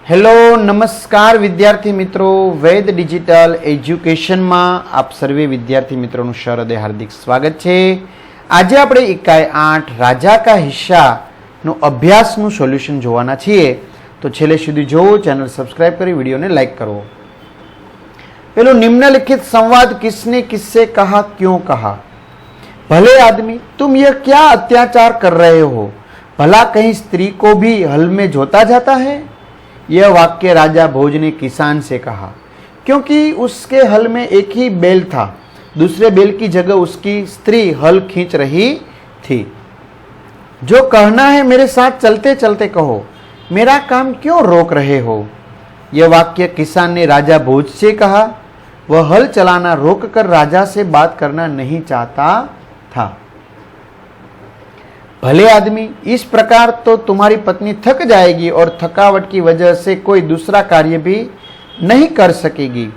Hello નમસ્કાર વિદ્યાર્થી મિત્રો, વેદ ડિજિટલ એજ્યુકેશનમાં આપ સર્વે વિદ્યાર્થી મિત્રોનું હૃદય હાર્દિક સ્વાગત છે। આજે આપણે इकाई 8 राजा का हिस्साનું અભ્યાસનું સોલ્યુશન જોવાના છીએ। તો છેલ્લે સુધી જોવો, ચેનલ સબસ્ક્રાઇબ કરી વિડીયોને લાઈક કરો। પેલો निम्नलिखित संवाद किसने किससे कहा, क्यों कहा। भले आदमी, तुम यह क्या अत्याचार कर रहे हो, भला कहीं स्त्री को भी हल में जोता जाता है। यह वाक्य राजा भोज ने किसान से कहा, क्योंकि उसके हल में एक ही बैल था, दूसरे बैल की जगह उसकी स्त्री हल खींच रही थी। जो कहना है मेरे साथ चलते चलते कहो, मेरा काम क्यों रोक रहे हो। यह वाक्य किसान ने राजा भोज से कहा। वह हल चलाना रोककर राजा से बात करना नहीं चाहता था। भले आदमी, इस प्रकार तो तुम्हारी पत्नी थक जाएगी और थकावट की वजह से कोई दूसरा कार्य भी नहीं कर सकेगी।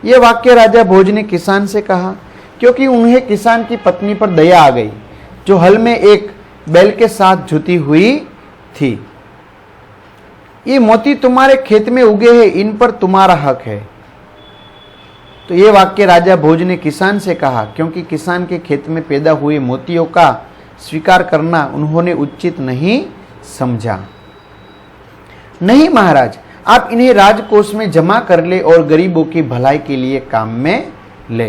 यह वाक्य राजा भोज ने किसान से कहा, क्योंकि उन्हें किसान की पत्नी पर दया आ गई, जो हल में एक बैल के साथ जुती हुई थी। ये मोती तुम्हारे खेत में उगे हैं, इन पर तुम्हारा हक है। तो ये वाक्य राजा भोज ने किसान से कहा, क्योंकि किसान के खेत में पैदा हुए मोतियों का स्वीकार करना उन्होंने उचित नहीं समझा। नहीं महाराज, आप इन्हें राजकोष में जमा कर ले और गरीबों की भलाई के लिए काम में ले।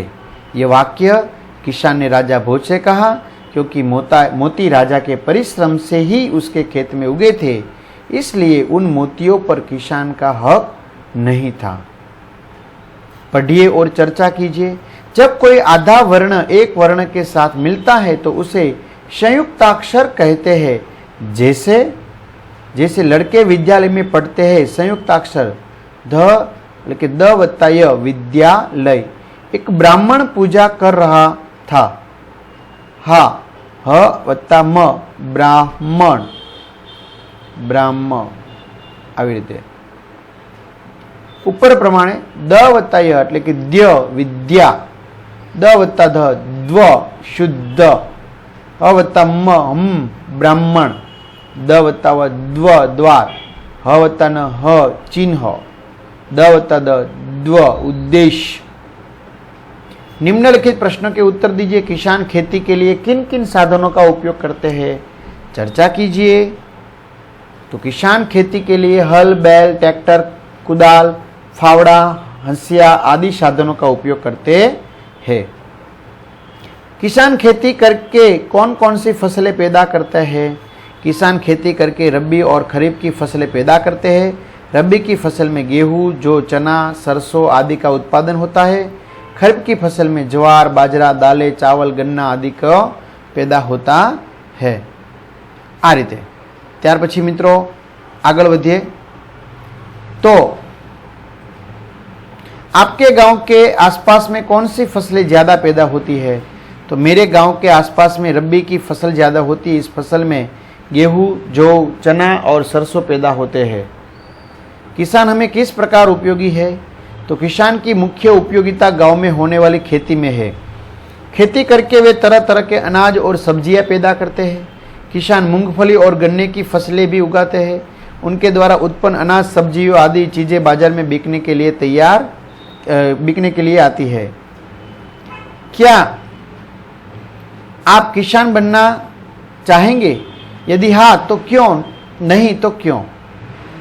यह वाक्य किसान ने राजा भोज से कहा, क्योंकि मोती राजा के परिश्रम से ही उसके खेत में उगे थे, इसलिए उन मोतियों पर किसान का हक नहीं था। पढ़िए और चर्चा कीजिए। जब कोई आधा वर्ण एक वर्ण के साथ मिलता है तो उसे संयुक्ताक्षर कहते हैं। जैसे जैसे लड़के विद्यालय में पढ़ते हैं संयुक्ताक्षर द वत्ता य, विद्यालय। एक ब्राह्मण पूजा कर रहा था, हा ह वत्ता म, ब्राह्मण ब्राह्म। આવી રીતે ઉપર પ્રમાણે દ વત્તા ય એટલે કે દ્ય વિદ્યા, દ વત્તા ધ દ્વ શુદ્ધ, ह वत्ता म हम ब्राह्मण, द वत्ता व द्व द्वार, ह वत्ता न ह चिन्ह, द वत्ता द द्व उद्देश्य। निम्नलिखित प्रश्नों के उत्तर दीजिए। किसान खेती के लिए किन किन साधनों का उपयोग करते हैं, चर्चा कीजिए। तो किसान खेती के लिए हल, बैल, ट्रैक्टर, कुदाल, फावड़ा, हंसिया आदि साधनों का उपयोग करते हैं। किसान खेती करके कौन कौन सी फसलें पैदा करते हैं। किसान खेती करके रबी और खरीफ की फसलें पैदा करते हैं। रबी की फसल में गेहूं, जौ, चना, सरसों आदि का उत्पादन होता है। खरीफ की फसल में ज्वार, बाजरा, दालें, चावल, गन्ना आदि का पैदा होता है। आ रीते त्यार पछी मित्रों आगळ वधीए। तो आपके गांव के आसपास में कौन सी फसलें ज़्यादा पैदा होती है। तो मेरे गांव के आसपास में रबी की फसल ज़्यादा होती है। इस फसल में गेहूं, जौ, चना और सरसों पैदा होते हैं। किसान हमें किस प्रकार उपयोगी है। तो किसान की मुख्य उपयोगिता गांव में होने वाली खेती में है। खेती करके वे तरह तरह के अनाज और सब्जियां पैदा करते हैं। किसान मूंगफली और गन्ने की फसलें भी उगाते हैं। उनके द्वारा उत्पन्न अनाज, सब्जियों आदि चीज़ें बाजार में बिकने के लिए आती है। क्या आप किसान बनना चाहेंगे? यदि हाँ तो क्यों, नहीं तो क्यों।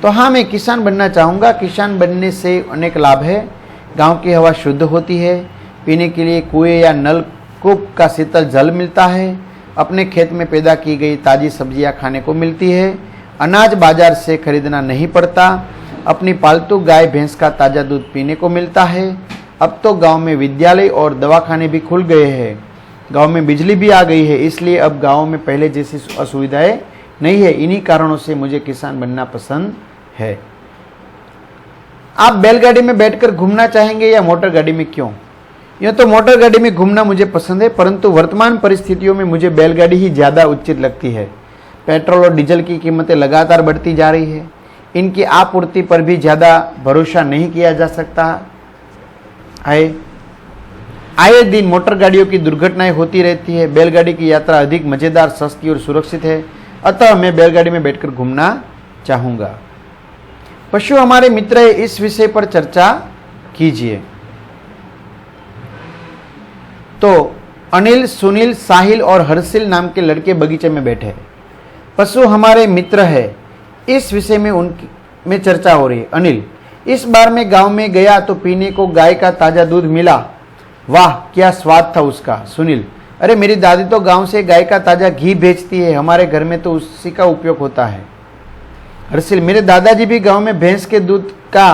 तो हाँ, मैं किसान बनना चाहूँगा। किसान बनने से अनेक लाभ है। गांव की हवा शुद्ध होती है। पीने के लिए कुएं या नलकूप का शीतल जल मिलता है। अपने खेत में पैदा की गई ताज़ी सब्जियां खाने को मिलती है। अनाज बाजार से खरीदना नहीं पड़ता। अपनी पालतू गाय भैंस का ताज़ा दूध पीने को मिलता है। अब तो गांव में विद्यालय और दवाखाने भी खुल गए हैं। गांव में बिजली भी आ गई है, इसलिए अब गांव में पहले जैसी असुविधाएं नहीं है। इन्हीं कारणों से मुझे किसान बनना पसंद है। आप बैलगाड़ी में बैठकर घूमना चाहेंगे या मोटर गाड़ी में, क्यों। यूँ तो मोटर गाड़ी में घूमना मुझे पसंद है, परंतु वर्तमान परिस्थितियों में मुझे बैलगाड़ी ही ज़्यादा उचित लगती है। पेट्रोल और डीजल की कीमतें लगातार बढ़ती जा रही है। इनकी आपूर्ति पर भी ज़्यादा भरोसा नहीं किया जा सकता है। आए दिन मोटर गाड़ियों की दुर्घटनाएं होती रहती है। बैलगाड़ी की यात्रा अधिक मज़ेदार, सस्ती और सुरक्षित है, अतः मैं बैलगाड़ी में बैठकर घूमना चाहूँगा। पशु हमारे मित्र है, इस विषय पर चर्चा कीजिए। तो अनिल, सुनील, साहिल और हर्षिल नाम के लड़के बगीचे में बैठे हैं। पशु हमारे मित्र है, इस विषय में उनकी में चर्चा हो रही है। अनिल, इस बार मैं गांव में गया तो पीने को गाय का ताजा दूध मिला, वाह क्या स्वाद था उसका। सुनील, अरे मेरी दादी तो गांव से गाय का ताजा घी भेजती है, हमारे घर में तो उसी का उपयोग होता है। हर्षिल, मेरे दादाजी भी गांव में भैंस के दूध का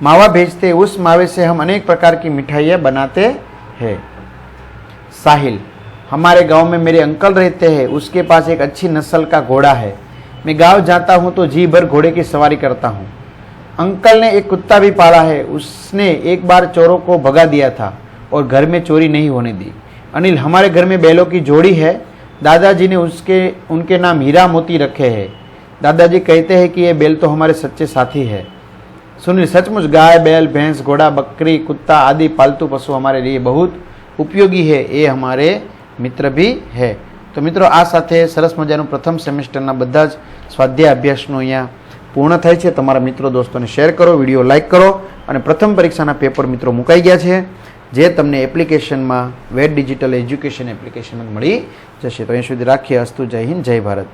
मावा भेजते हैं, उस मावे से हम अनेक प्रकार की मिठाइयाँ बनाते हैं। साहिल, हमारे गांव में मेरे अंकल रहते हैं, उसके पास एक अच्छी नस्ल का घोड़ा है, मैं गांव जाता हूं तो जी भर घोड़े की सवारी करता हूं। अंकल ने एक कुत्ता भी पाला है, उसने एक बार चोरों को भगा दिया था और घर में चोरी नहीं होने दी। अनिल, हमारे घर में बैलों की जोड़ी है, दादाजी ने उनके नाम हीरा मोती रखे हैं। दादाजी कहते हैं कि ये बैल तो हमारे सच्चे साथी है। सुनील, सचमुच गाय, बैल, भैंस, घोड़ा, बकरी, कुत्ता आदि पालतू पशु हमारे लिए बहुत उपयोगी है, ये हमारे मित्र भी है। तो मित्रों, आ साथे सरस मजाનું प्रथम सेमेस्टરના બધા જ સ્વાધ્યાય અભ્યાસનો અહીંયા પૂર્ણ થાય છે। તમારા મિત્રો દોસ્તોને શેર કરો, વિડીયો લાઇક કરો અને પ્રથમ પરીક્ષાના પેપર મિત્રો મુકાઈ ગયા છે, જે તમને એપ્લિકેશનમાં વેટ ડિજિટલ એજ્યુકેશન એપ્લિકેશનમાં મળી જશે। તો અહીં સુધી રાખીએ। અસ્તુ, જય હિન્દ, જય ભારત।